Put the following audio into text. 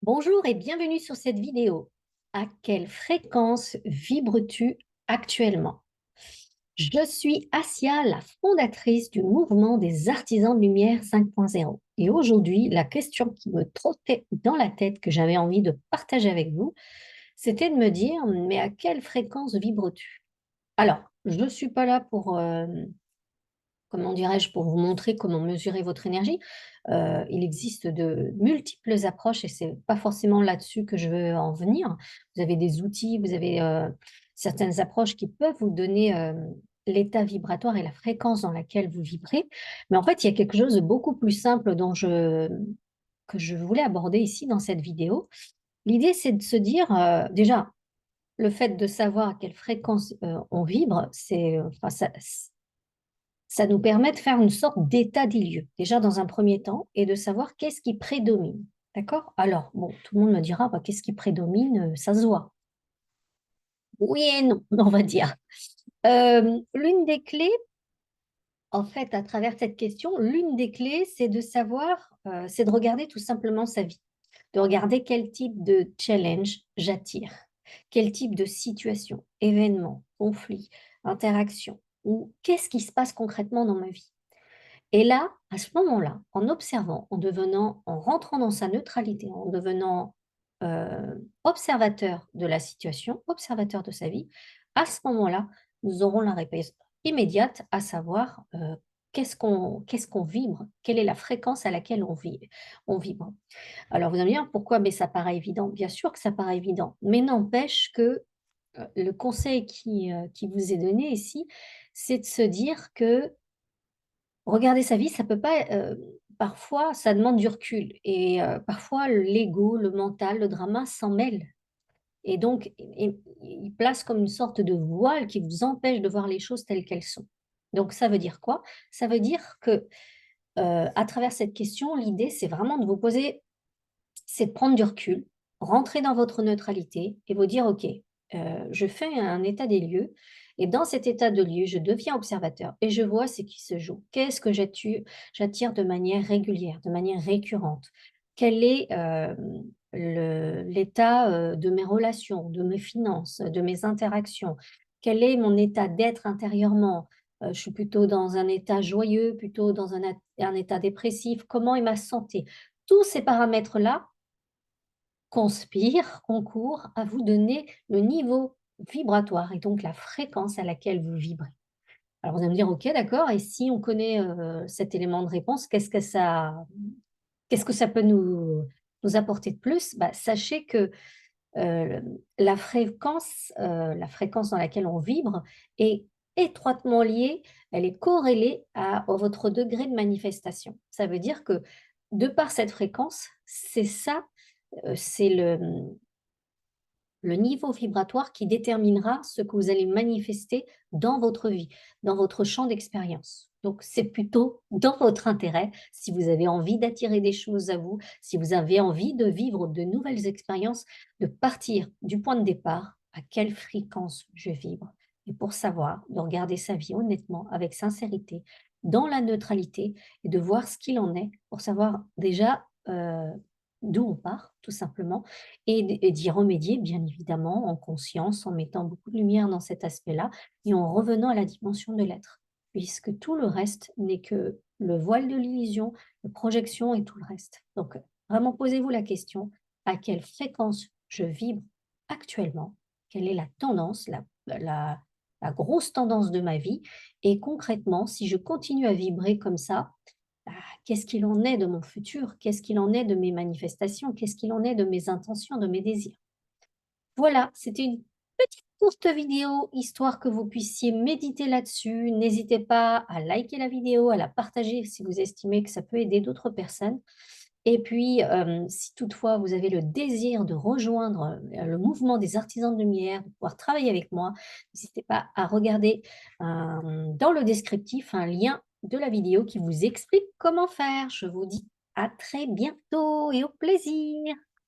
Bonjour et bienvenue sur cette vidéo. À quelle fréquence vibres-tu actuellement? Je suis Asia, la fondatrice du mouvement des artisans de lumière 5.0. Et aujourd'hui, la question qui me trottait dans la tête, que j'avais envie de partager avec vous, c'était de me dire, mais à quelle fréquence vibres-tu? Alors, je ne suis pas là pour comment dirais-je, pour vous montrer comment mesurer votre énergie. Il existe de multiples approches et c'est pas forcément là-dessus que je veux en venir. Vous avez des outils, vous avez, certaines approches qui peuvent vous donner, l'état vibratoire et la fréquence dans laquelle vous vibrez. Mais en fait, il y a quelque chose de beaucoup plus simple que je voulais aborder ici dans cette vidéo. L'idée, c'est de se dire, déjà, le fait de savoir à quelle fréquence, on vibre, enfin ça nous permet de faire une sorte d'état des lieux, déjà dans un premier temps, et de savoir qu'est-ce qui prédomine. D'accord? Alors, bon, tout le monde me dira, bah, qu'est-ce qui prédomine? Ça se voit. Oui et non, on va dire. L'une des clés, en fait, à travers cette question, l'une des clés, c'est de savoir, c'est de regarder tout simplement sa vie, de regarder quel type de challenge j'attire, quel type de situation, événement, conflit, interaction, ou qu'est-ce qui se passe concrètement dans ma vie. Et là, à ce moment-là, en observant, en rentrant dans sa neutralité, en devenant, observateur de la situation, observateur de sa vie, à ce moment-là, nous aurons la réponse immédiate, à savoir, qu'est-ce qu'on vibre? Quelle est la fréquence à laquelle on vibre? Alors vous allez me dire: «Pourquoi?» Mais ça paraît évident. Bien sûr que ça paraît évident, mais n'empêche que, le conseil qui vous est donné ici, c'est de se dire que regarder sa vie, ça peut pas, parfois, ça demande du recul et parfois l'ego, le mental, le drama s'en mêle et donc il place comme une sorte de voile qui vous empêche de voir les choses telles qu'elles sont. Donc ça veut dire quoi? Ça veut dire que, à travers cette question, l'idée, c'est vraiment de vous poser, c'est de prendre du recul, rentrer dans votre neutralité et vous dire: «OK, je fais un état des lieux et dans cet état de lieux, je deviens observateur et je vois ce qui se joue. Qu'est-ce que j'attire de manière régulière, de manière récurrente? Quel est, l'état, de mes relations, de mes finances, de mes interactions? Quel est mon état d'être intérieurement? Je suis plutôt dans un état joyeux, plutôt dans un état dépressif? Comment est ma santé?» Tous ces paramètres-là concourt à vous donner le niveau vibratoire et donc la fréquence à laquelle vous vibrez. Alors vous allez me dire: «OK, d'accord, et si on connaît, cet élément de réponse, qu'est-ce que ça peut nous apporter de plus?» Bah, sachez que, la fréquence dans laquelle on vibre est étroitement liée, elle est corrélée à votre degré de manifestation. Ça veut dire que, de par cette fréquence, c'est ça, c'est le niveau vibratoire qui déterminera ce que vous allez manifester dans votre vie, dans votre champ d'expérience. Donc, c'est plutôt dans votre intérêt, si vous avez envie d'attirer des choses à vous, si vous avez envie de vivre de nouvelles expériences, de partir du point de départ, à quelle fréquence je vibre. Et pour savoir, de regarder sa vie honnêtement, avec sincérité, dans la neutralité, et de voir ce qu'il en est, pour savoir déjà d'où on part, tout simplement, et d'y remédier, bien évidemment, en conscience, en mettant beaucoup de lumière dans cet aspect-là et en revenant à la dimension de l'être, puisque tout le reste n'est que le voile de l'illusion, de projection et tout le reste. Donc, vraiment posez-vous la question: à quelle fréquence je vibre actuellement? Quelle est la tendance, la la grosse tendance de ma vie? Et concrètement, si je continue à vibrer comme ça, bah, qu'est-ce qu'il en est de mon futur? Qu'est-ce qu'il en est de mes manifestations? Qu'est-ce qu'il en est de mes intentions, de mes désirs? Voilà, c'était une petite courte vidéo, histoire que vous puissiez méditer là-dessus. N'hésitez pas à liker la vidéo, à la partager si vous estimez que ça peut aider d'autres personnes. Et puis, si toutefois vous avez le désir de rejoindre, le mouvement des artisans de lumière, de pouvoir travailler avec moi, n'hésitez pas à regarder, dans le descriptif, un lien de la vidéo qui vous explique comment faire. Je vous dis à très bientôt et au plaisir.